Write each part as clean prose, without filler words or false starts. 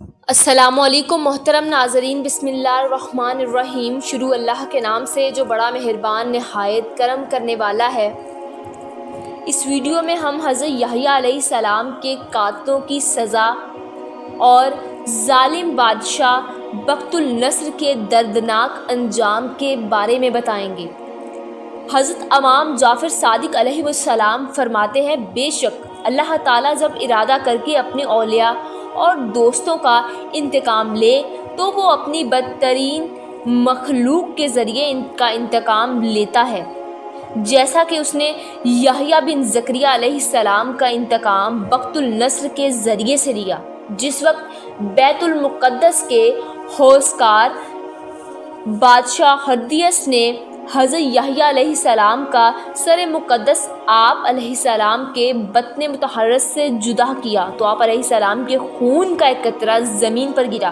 السلام علیکم محترم ناظرین، بسم اللہ الرحمن الرحیم۔ شروع اللہ کے نام سے جو بڑا مہربان نہایت کرم کرنے والا ہے۔ اس ویڈیو میں ہم حضرت یحییٰ علیہ السلام کے قاتلوں کی سزا اور ظالم بادشاہ بخت النصر کے دردناک انجام کے بارے میں بتائیں گے۔ حضرت امام جعفر صادق علیہ السلام فرماتے ہیں، بے شک اللہ تعالیٰ جب ارادہ کر کے اپنے اولیاء اور دوستوں کا انتقام لے تو وہ اپنی بدترین مخلوق کے ذریعے ان کا انتقام لیتا ہے، جیسا کہ اس نے یحییٰ بن زکریا علیہ السلام کا انتقام بخت النصر کے ذریعے سے لیا، جس وقت بیت المقدس کے ہوسکار بادشاہ ہردیس نے حضرت یحییٰ علیہ السلام کا سر مقدس آپ علیہ السلام کے بطن مطہرت سے جدا کیا تو آپ علیہ السلام کے خون کا ایک قطرہ زمین پر گرا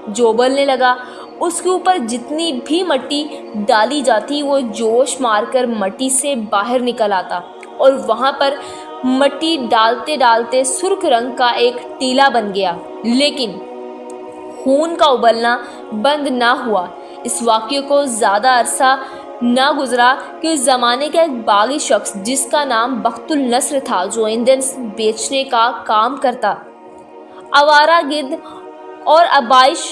جو ابلنے لگا۔ اس کے اوپر جتنی بھی مٹی ڈالی جاتی وہ جوش مار کر مٹی سے باہر نکل آتا اور وہاں پر مٹی ڈالتے ڈالتے سرخ رنگ کا ایک ٹیلا بن گیا، لیکن خون کا ابلنا بند نہ ہوا۔ اس واقعے کو زیادہ عرصہ نہ گزرا کہ اس زمانے کا ایک باغی شخص جس کا نام بخت النصر تھا، جو ایندھن بیچنے کا کام کرتا، آوارہ گرد اور آبائش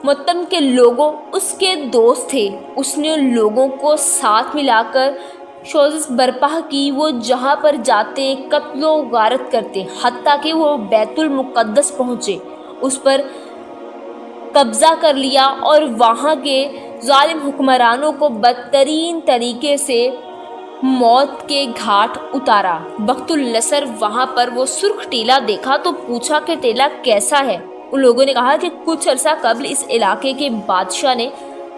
متن کے لوگوں اس کے دوست تھے، اس نے لوگوں کو ساتھ ملا کر سوزش برپا کی۔ وہ جہاں پر جاتے قتل و غارت کرتے، حتیٰ کہ وہ بیت المقدس پہنچے، اس پر قبضہ کر لیا اور وہاں کے ظالم حکمرانوں کو بدترین طریقے سے موت کے گھاٹ اتارا۔ بخت النصر وہاں پر وہ سرخ ٹیلا دیکھا تو پوچھا کہ ٹیلا کیسا ہے؟ ان لوگوں نے کہا کہ کچھ عرصہ قبل اس علاقے کے بادشاہ نے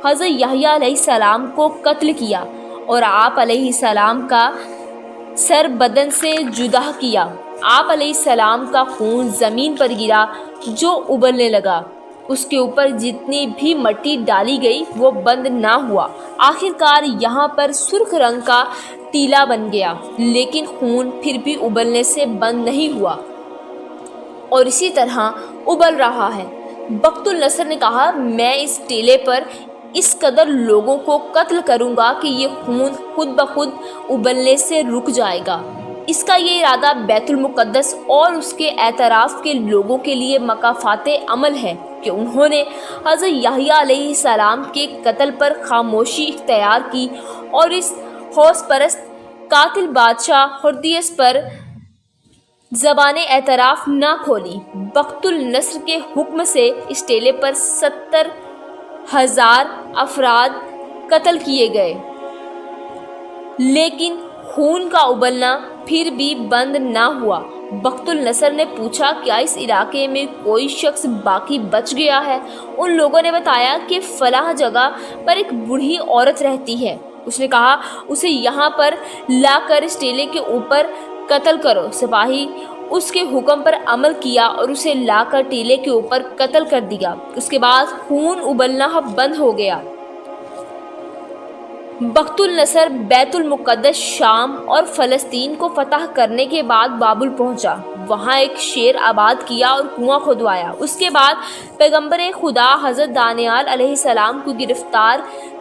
حضرت یحییٰ علیہ السلام کو قتل کیا اور آپ علیہ السلام کا سر بدن سے جدا کیا۔ آپ علیہ السلام کا خون زمین پر گرا جو ابلنے لگا، اس کے اوپر جتنی بھی مٹی ڈالی گئی وہ بند نہ ہوا۔ آخر کار یہاں پر سرخ رنگ کا ٹیلا بن گیا، لیکن خون پھر بھی ابلنے سے بند نہیں ہوا اور اسی طرح ابل رہا ہے۔ بخت النصر نے کہا، میں اس ٹیلے پر اس قدر لوگوں کو قتل کروں گا کہ یہ خون خود بخود ابلنے سے رک جائے گا۔ اس کا یہ ارادہ بیت المقدس اور اس کے اعتراف کے لوگوں کے لیے مکافات عمل ہے کہ انہوں نے حضرت یحییٰ علیہ السلام کے قتل پر خاموشی اختیار کی اور اس ہوس پرست قاتل بادشاہ ہردیس پر زبان اعتراف نہ کھولی۔ بخت النصر کے حکم سے اس ٹیلے پر 70,000 افراد قتل کیے گئے، لیکن خون کا ابلنا پھر بھی بند نہ ہوا۔ بخت النصر نے پوچھا، کیا اس علاقے میں کوئی شخص باقی بچ گیا ہے؟ ان لوگوں نے بتایا کہ فلاں جگہ پر ایک بوڑھی عورت رہتی ہے۔ اس نے کہا، اسے یہاں پر لا کر اس ٹیلے کے اوپر قتل کرو۔ سپاہی اس کے حکم پر عمل کیا اور اسے لا کر ٹیلے کے اوپر قتل کر دیا۔ اس کے بعد خون ابلنا بند ہو گیا۔ بخت النصر بیت المقدس، شام اور فلسطین کو فتح کرنے کے بعد بابل پہنچا، وہاں ایک شیر آباد کیا اور کنواں کھدوایا۔ اس کے بعد پیغمبر خدا حضرت دانیال علیہ السلام کو گرفتار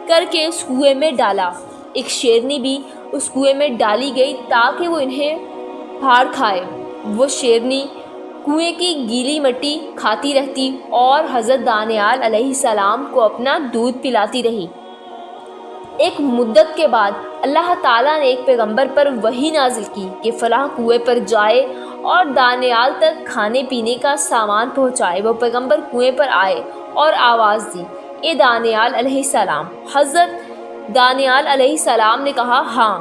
کر کے اس کنویں میں ڈالا۔ ایک شیرنی بھی اس کنویں میں ڈالی گئی تاکہ وہ انہیں پھاڑ کھائے۔ وہ شیرنی کنویں کی گیلی مٹی کھاتی رہتی اور حضرت دانیال علیہ السلام کو اپنا دودھ پلاتی رہی۔ ایک مدت کے بعد اللہ تعالیٰ نے ایک پیغمبر پر وحی نازل کی کہ فلاں کنویں پر جائے اور دانیال تک کھانے پینے کا سامان پہنچائے۔ وہ پیغمبر کنویں پر آئے اور آواز دی، اے دانیال علیہ السلام۔ حضرت دانیال علیہ السلام نے کہا، ہاں،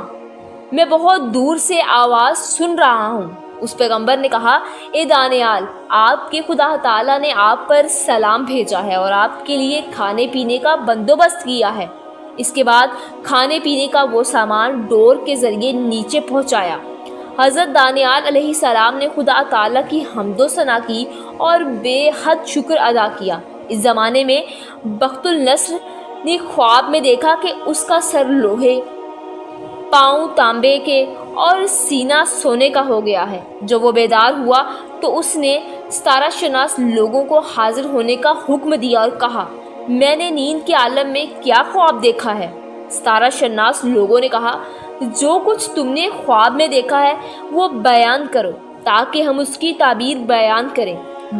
میں بہت دور سے آواز سن رہا ہوں۔ اس پیغمبر نے کہا، اے دانیال، آپ کے خدا تعالیٰ نے آپ پر سلام بھیجا ہے اور آپ کے لیے کھانے پینے کا بندوبست کیا ہے۔ اس کے بعد کھانے پینے کا وہ سامان ڈور کے ذریعے نیچے پہنچایا۔ حضرت دانیال علیہ السلام نے خدا تعالیٰ کی حمد و ثنا کی اور بے حد شکر ادا کیا۔ اس زمانے میں بخت النصر نے خواب میں دیکھا کہ اس کا سر لوہے، پاؤں تانبے کے اور سینہ سونے کا ہو گیا ہے۔ جب وہ بیدار ہوا تو اس نے ستارہ شناس لوگوں کو حاضر ہونے کا حکم دیا اور کہا، میں نے نیند کے عالم میں کیا خواب دیکھا ہے؟ ستارہ شناس لوگوں نے کہا، جو کچھ تم نے خواب میں دیکھا ہے وہ بیان کرو تاکہ ہم اس کی تعبیر بیان کریں۔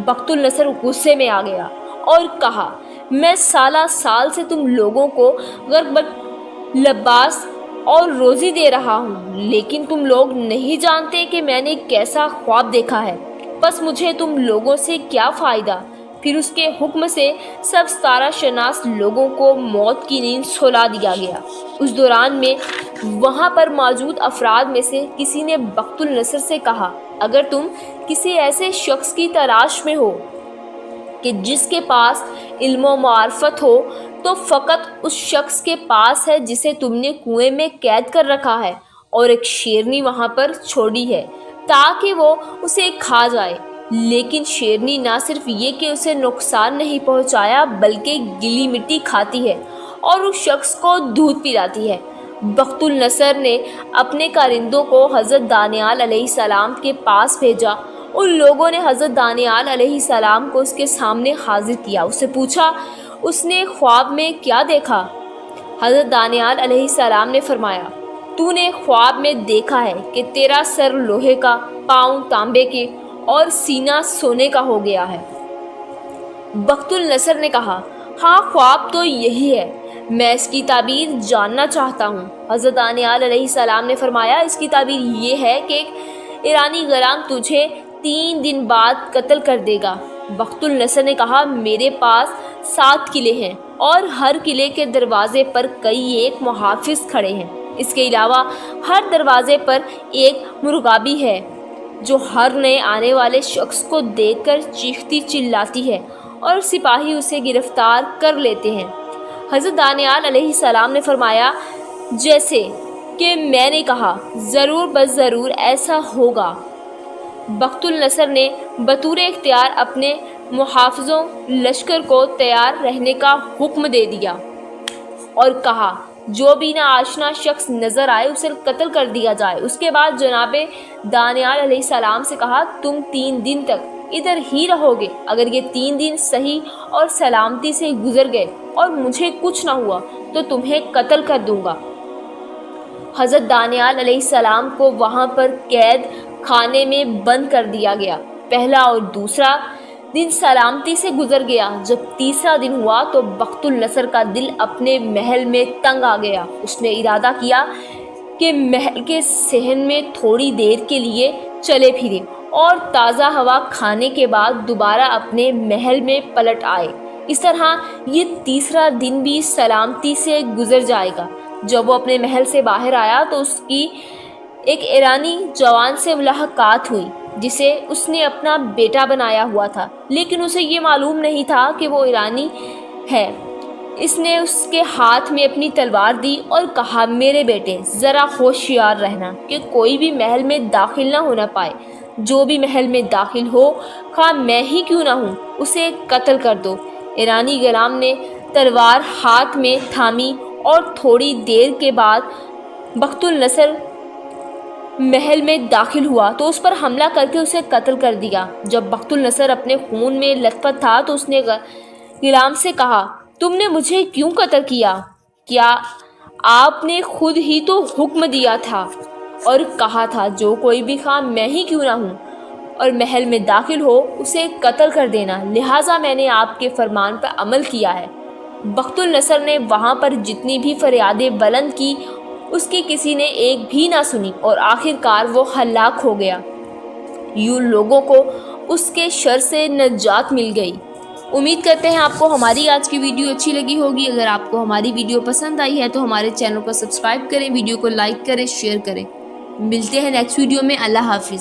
بخت النصر غصے میں آ گیا اور کہا، میں سالہ سال سے تم لوگوں کو غربت، لباس اور روزی دے رہا ہوں، لیکن تم لوگ نہیں جانتے کہ میں نے کیسا خواب دیکھا ہے، بس مجھے تم لوگوں سے کیا فائدہ؟ پھر اس کے حکم سے سب ستارہ شناس لوگوں کو موت کی نیند سلا دیا گیا۔ اس دوران میں وہاں پر موجود افراد میں سے کسی نے بخت النصر سے کہا، اگر تم کسی ایسے شخص کی تلاش میں ہو کہ جس کے پاس علم و معرفت ہو تو فقط اس شخص کے پاس ہے جسے تم نے کنویں میں قید کر رکھا ہے اور ایک شیرنی وہاں پر چھوڑی ہے تاکہ وہ اسے کھا جائے۔ لیکن شیرنی نہ صرف یہ کہ اسے نقصان نہیں پہنچایا بلکہ گلی مٹی کھاتی ہے اور اس شخص کو دودھ پلاتی ہے۔ بخت النصر نے اپنے کارندوں کو حضرت دانیال علیہ السلام کے پاس بھیجا۔ ان لوگوں نے حضرت دانیال علیہ السلام کو اس کے سامنے حاضر کیا۔ اس سے پوچھا، اس نے خواب میں کیا دیکھا؟ حضرت دانیال علیہ السلام نے فرمایا، تو نے خواب میں دیکھا ہے کہ تیرا سر لوہے کا، پاؤں تانبے کے اور سینہ سونے کا ہو گیا ہے۔ بخت النصر نے کہا، ہاں خواب تو یہی ہے، میں اس کی تعبیر جاننا چاہتا ہوں۔ حضرت دانیال علیہ السلام نے فرمایا، اس کی تعبیر یہ ہے کہ ایک ایرانی غلام تجھے 3 دن بعد قتل کر دے گا۔ بخت النصر نے کہا، میرے پاس 7 قلعے ہیں اور ہر قلعے کے دروازے پر کئی ایک محافظ کھڑے ہیں۔ اس کے علاوہ ہر دروازے پر ایک مرغابی ہے جو ہر نئے آنے والے شخص کو دیکھ کر چیختی چلاتی ہے اور سپاہی اسے گرفتار کر لیتے ہیں۔ حضرت دانیال علیہ السلام نے فرمایا، جیسے کہ میں نے کہا، ضرور بس ضرور ایسا ہوگا۔ بخت النصر نے بطور اختیار اپنے محافظوں لشکر کو تیار رہنے کا حکم دے دیا اور کہا، جو بھی ناآشنا شخص نظر آئے اسے قتل کر دیا جائے۔ اس کے بعد جناب دانیال علیہ السلام سے کہا، تم 3 دن تک ادھر ہی رہو گے۔ اگر یہ 3 دن صحیح اور سلامتی سے گزر گئے اور مجھے کچھ نہ ہوا تو تمہیں قتل کر دوں گا۔ حضرت دانیال علیہ السلام کو وہاں پر قید خانے میں بند کر دیا گیا۔ پہلا اور دوسرا دن سلامتی سے گزر گیا۔ جب تیسرا دن ہوا تو بخت النصر کا دل اپنے محل میں تنگ آ گیا۔ اس نے ارادہ کیا کہ محل کے صحن میں تھوڑی دیر کے لیے چلے پھرے اور تازہ ہوا کھانے کے بعد دوبارہ اپنے محل میں پلٹ آئے۔ اس طرح یہ تیسرا دن بھی سلامتی سے گزر جائے گا۔ جب وہ اپنے محل سے باہر آیا تو اس کی ایک ایرانی جوان سے ملاقات ہوئی جسے اس نے اپنا بیٹا بنایا ہوا تھا، لیکن اسے یہ معلوم نہیں تھا کہ وہ ایرانی ہے۔ اس نے اس کے ہاتھ میں اپنی تلوار دی اور کہا، میرے بیٹے ذرا ہوشیار رہنا کہ کوئی بھی محل میں داخل نہ ہونا پائے۔ جو بھی محل میں داخل ہو، خواہ میں ہی کیوں نہ ہوں، اسے قتل کر دو۔ ایرانی غلام نے تلوار ہاتھ میں تھامی اور تھوڑی دیر کے بعد بخت النصر محل میں داخل ہوا تو اس پر حملہ کر کے اسے قتل کر دیا۔ جب بخت النصر اپنے خون میں لت پت تھا تو اس نے غلام سے کہا، تم نے مجھے کیوں قتل کیا؟ کیا آپ نے خود ہی تو حکم دیا تھا اور کہا تھا، جو کوئی بھی خواہ میں ہی کیوں نہ ہوں اور محل میں داخل ہو اسے قتل کر دینا، لہٰذا میں نے آپ کے فرمان پر عمل کیا ہے۔ بخت النصر نے وہاں پر جتنی بھی فریادیں بلند کی اس کی کسی نے ایک بھی نہ سنی اور آخر کار وہ ہلاک ہو گیا۔ یوں لوگوں کو اس کے شر سے نجات مل گئی۔ امید کرتے ہیں آپ کو ہماری آج کی ویڈیو اچھی لگی ہوگی۔ اگر آپ کو ہماری ویڈیو پسند آئی ہے تو ہمارے چینل کو سبسکرائب کریں، ویڈیو کو لائک کریں، شیئر کریں۔ ملتے ہیں نیکسٹ ویڈیو میں۔ اللہ حافظ۔